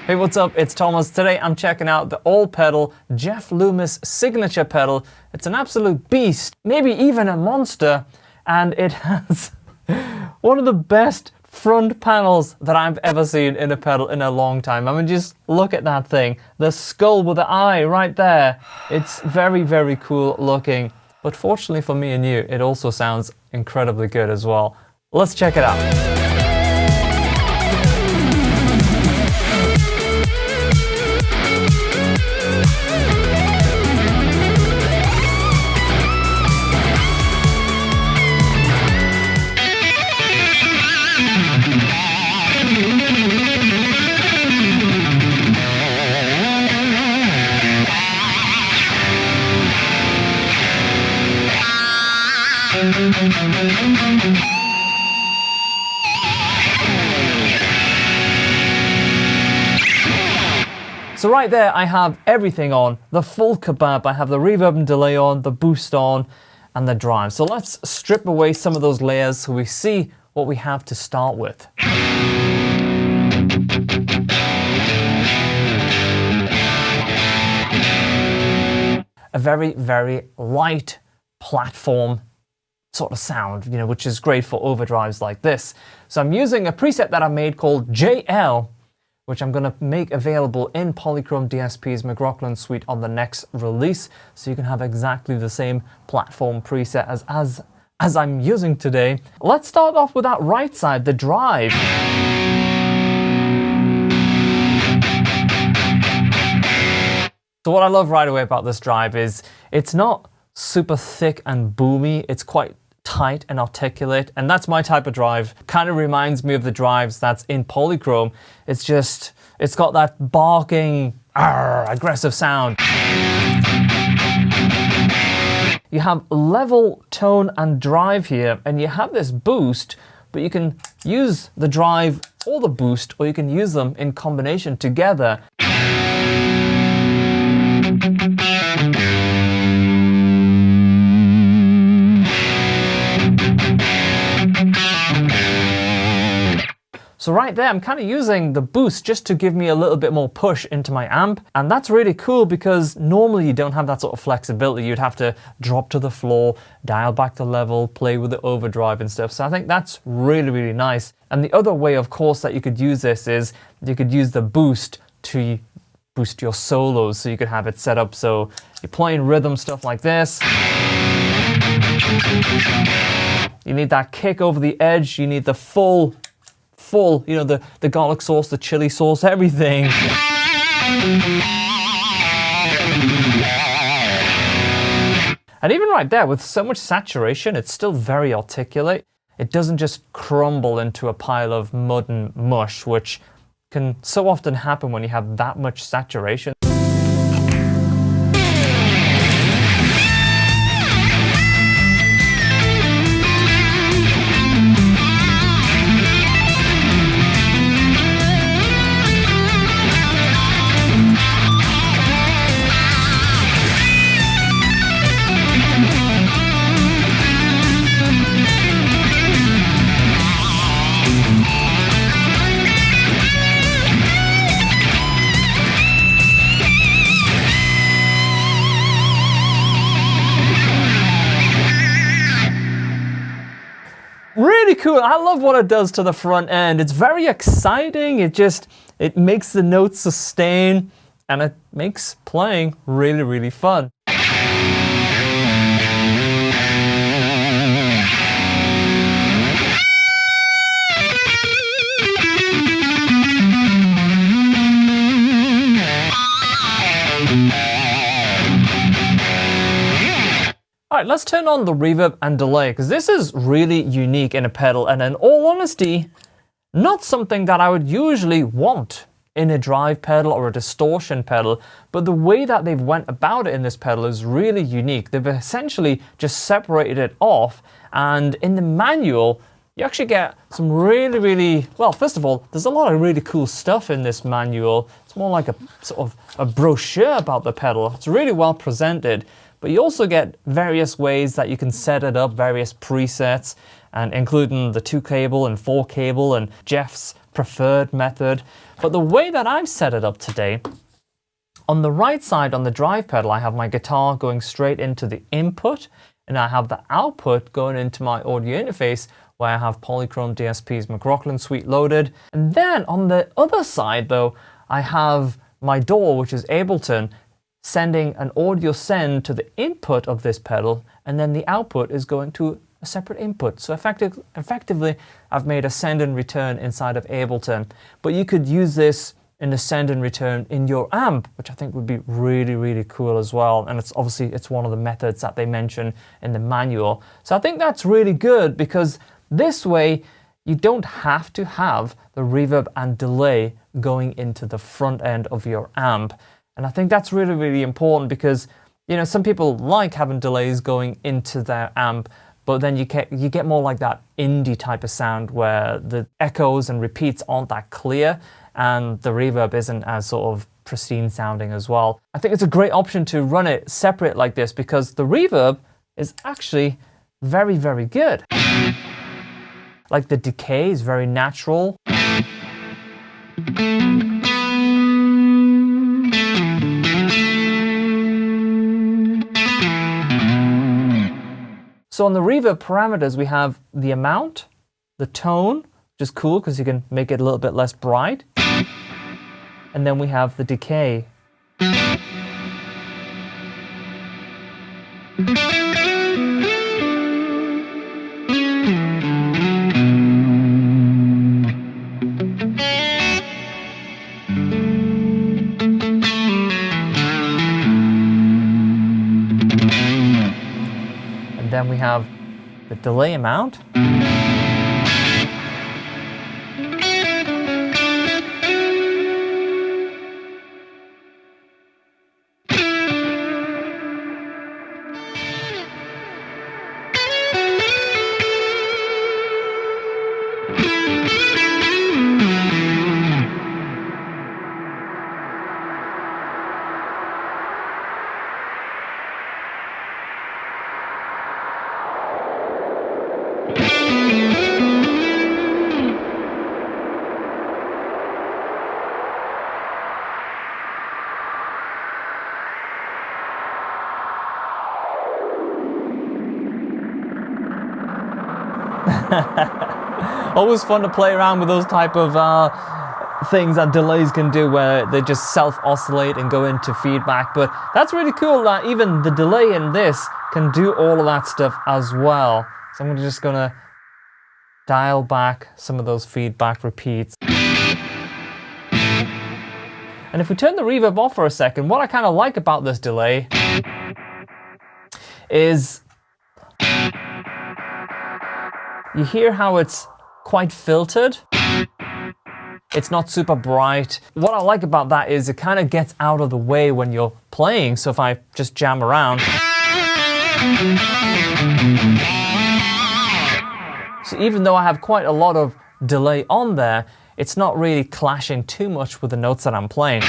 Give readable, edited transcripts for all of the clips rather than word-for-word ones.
Hey, what's up? It's Thomas. Today I'm checking out the all-pedal Jeff Loomis signature pedal. It's an absolute beast, maybe even a monster, and it has one of the best front panels that I've ever seen in a pedal in a long time. I mean, just look at that thing. The skull with the eye right there. It's very, very cool looking. But fortunately for me and you, it also sounds incredibly good as well. Let's check it out. So right there I have everything on, the full kebab. I have the reverb and delay on, the boost on, and the drive. So let's strip away some of those layers so we see what we have to start with. A very, very light platform sort of sound, you know, which is great for overdrives like this. So I'm using a preset that I made called JL, which I'm going to make available in Polychrome DSP's McRocklin suite on the next release, so you can have exactly the same platform preset as I'm using today. Let's start off with that right side, the drive. So what I love right away about this drive is it's not super thick and boomy, it's quite tight and articulate, and that's my type of drive. Kind of reminds me of the drives that's in Polychrome. It's just, it's got that barking, aggressive sound. You have level, tone, and drive here, and you have this boost, but you can use the drive or the boost, or you can use them in combination together. So right there, I'm kind of using the boost just to give me a little bit more push into my amp. And that's really cool because normally you don't have that sort of flexibility. You'd have to drop to the floor, dial back the level, play with the overdrive and stuff. So I think that's really, really nice. And the other way, of course, that you could use this is you could use the boost to boost your solos. So you could have it set up so you're playing rhythm stuff like this. You need that kick over the edge. You need the full, you know, the garlic sauce, the chili sauce, everything. And even right there, with so much saturation, it's still very articulate. It doesn't just crumble into a pile of mud and mush, which can so often happen when you have that much saturation. Really cool. I love what it does to the front end. It's very exciting. It makes the notes sustain, and it makes playing really, really fun. All right, let's turn on the reverb and delay, because this is really unique in a pedal, and in all honesty, not something that I would usually want in a drive pedal or a distortion pedal, but the way that they've went about it in this pedal is really unique. They've essentially just separated it off, and in the manual, you actually get some really, well, first of all, there's a lot of really cool stuff in this manual. It's more like a sort of a brochure about the pedal. It's really well presented. but you also get various ways that you can set it up, various presets, and including the 2 cable and 4 cable and Jeff's preferred method. But the way that I've set it up today, on the right side on the drive pedal, I have my guitar going straight into the input, and I have the output going into my audio interface where I have Polychrome DSP's McRocklin suite loaded. And then on the other side though, I have my DAW, which is Ableton, sending an audio send to the input of this pedal, and then the output is going to a separate input. So effectively, I've made a send and return inside of Ableton. But you could use this in the send and return in your amp, which I think would be really, really cool as well. And it's obviously, it's one of the methods that they mention in the manual. So I think that's really good, because this way you don't have to have the reverb and delay going into the front end of your amp. And I think that's really, really important, because, you know, some people like having delays going into their amp, but then you get more like that indie type of sound where the echoes and repeats aren't that clear, and the reverb isn't as sort of pristine sounding as well. I think it's a great option to run it separate like this, because the reverb is actually very, very good. Like the decay is very natural. So on the reverb parameters, we have the amount, the tone, which is cool because you can make it a little bit less bright. And then we have the decay. And then we have the delay amount. Always fun to play around with those type of things that delays can do, where they just self-oscillate and go into feedback. But that's really cool that even the delay in this can do all of that stuff as well. So I'm just gonna dial back some of those feedback repeats. And if we turn the reverb off for a second, what I kind of like about this delay is you hear how it's quite filtered. It's not super bright. What I like about that is it kind of gets out of the way when you're playing. So if I just jam around. So even though I have quite a lot of delay on there, it's not really clashing too much with the notes that I'm playing.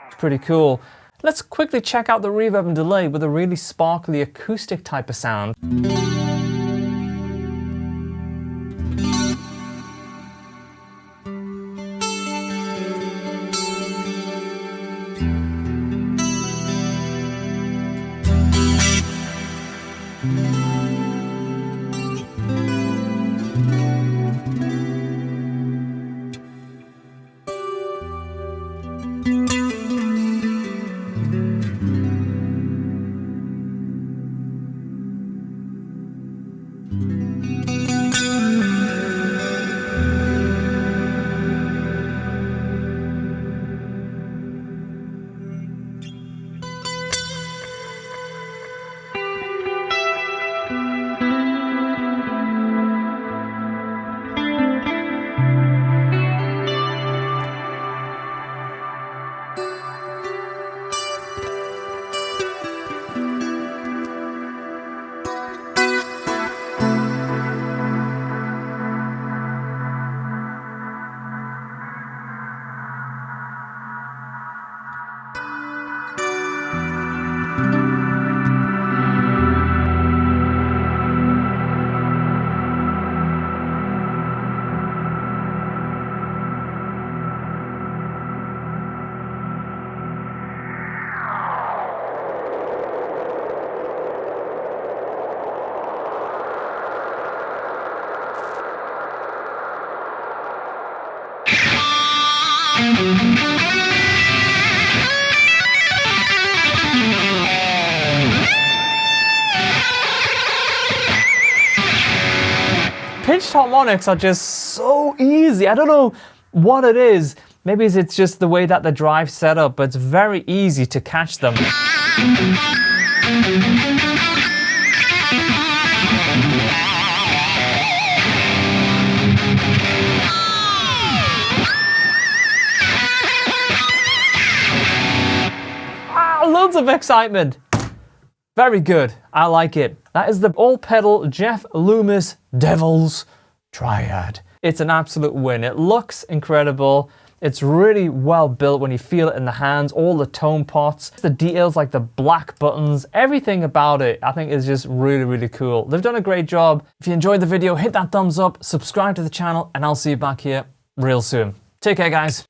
It's pretty cool. Let's quickly check out the reverb and delay with a really sparkly acoustic type of sound. pitched harmonics are just so easy. I don't know what it is. Maybe it's just the way that the drive's set up, but it's very easy to catch them. Loads of excitement. Very good. I like it. That is the all-pedal Jeff Loomis Devil's Triad. It's an absolute win. It looks incredible. It's really well built when you feel it in the hands. All the tone pots, the details like the black buttons, everything about it I think is just really, really cool. They've done a great job. If you enjoyed the video, hit that thumbs up, subscribe to the channel, and I'll see you back here real soon. Take care, guys.